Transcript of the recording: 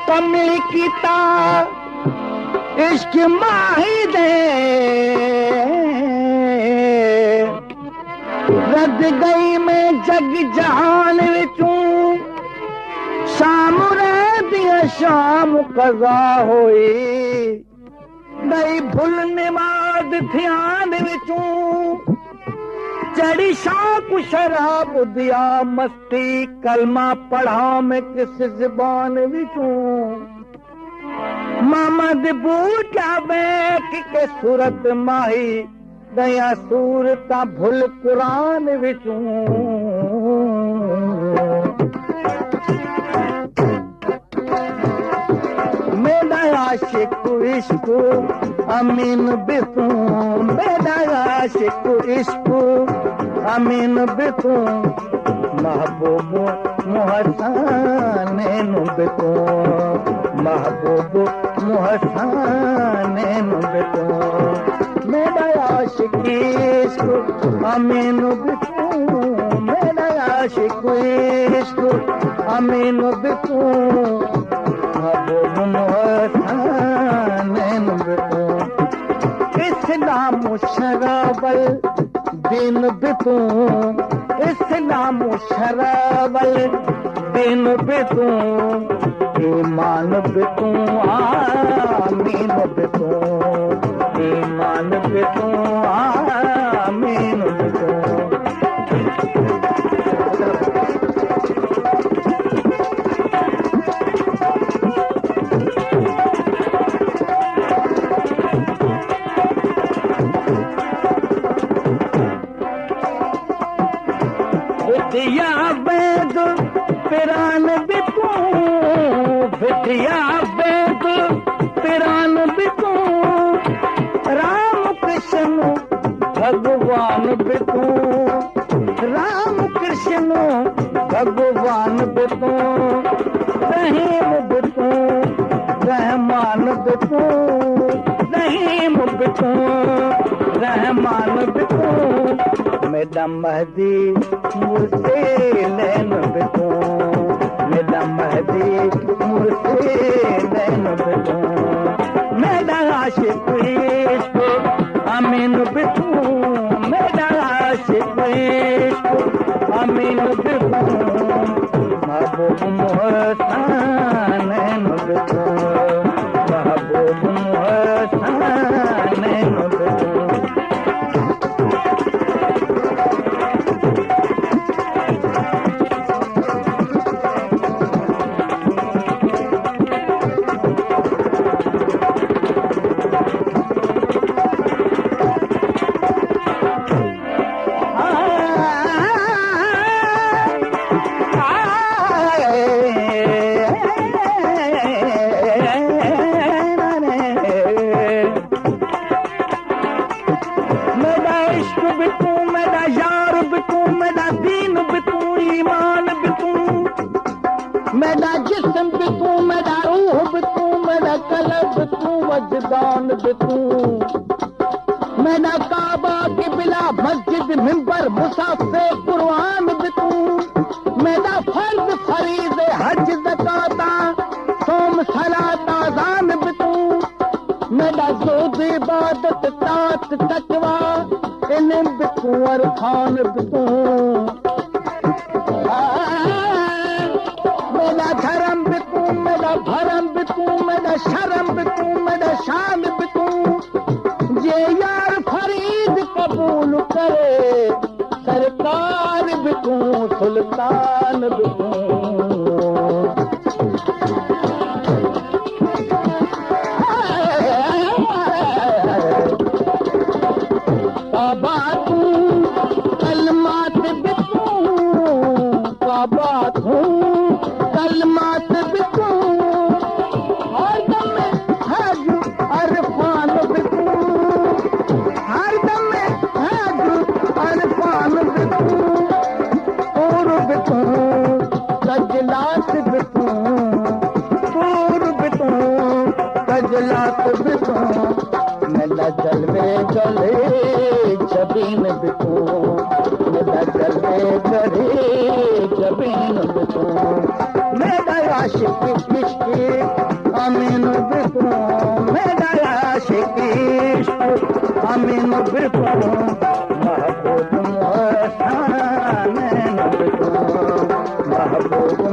कमी कीता इश्क माही दे रद गई मैं जग जहान विचूं शाम दिया शाम कज़ा होई नहीं भुल निमाद ध्यान विचूं चढ़ी शाख शराब दिया मस्ती कलमा पढ़ा मैं किस ज़बान विचूं मामा बूट क्या बैक के सूरत माही दया सूरता भुल कुरान विचूं मेरा आशिक इश्क अमीन बितूं मेरा आशिक इश्क अमीन बितूं महबूब मुहसानेन बितूं महबूब मुहसानेन बितूं मेरा आशिक इश्क अमीन बितूं मेरा आशिक इश्क अमीन बितूं महबूब मुहसानेन बितूं इस्लाम शराबल दिन बितूं इस्लाम शराबल दिन बितूं ईमान बितूं आमीन बितूं ईमान बितूं आमीन बितूं विद्या वेद पिरान बितूं विद्या वेद पिरान बितूं राम कृष्ण भगवान बितूं राम कृष्ण भगवान बितूं रहीम बितूं रहमान बितूं रहीम बितूं रहमान बितूं मेरा महदी मुझसे नैन बितूं मेरा महदी मुझसे नैन बितूं मेरा आशिक इश्क अमीन बितूं मेरा आशिक इश्क अमीन बितूं महबूब मुहसानेन बितूं महबूब मुहसानेन बितूं मेरा जिस्म बितूं मेरा रूह बितूं मेरा कल्ब बितूं वजदान बितूं मेरा काबा की बिला मस्जिद मिंबर मुसाफिर कुरान बितूं मेरा फर्ज फरीज़ हज ज़काता सोम सलात अज़ान बितूं मेरा ज़ुहद इबादत तात तकवा इल्म बितूं अरफान बितूं मेरा धर्म बितूं मेरा भरम बितूं मेरा शर्म बितूं मेरा शान बितूं ये यार फरीद कबूल करे सरकार बितूं सुल्तान बितूं काबा तू कलमात बितूं काबा तू कलमात बितूं हर दम हज अरफान बितूं हर दम हज अरफान बितूं और बितूं कजलात बितूं और बितूं कजलात बितूं मेरा जलवे जले जबीन बितूं मेरा जलवे जले जबीन बितूं मेरा आशिक इश्क अमीन बिको महबूब मोहसान बिको महबूब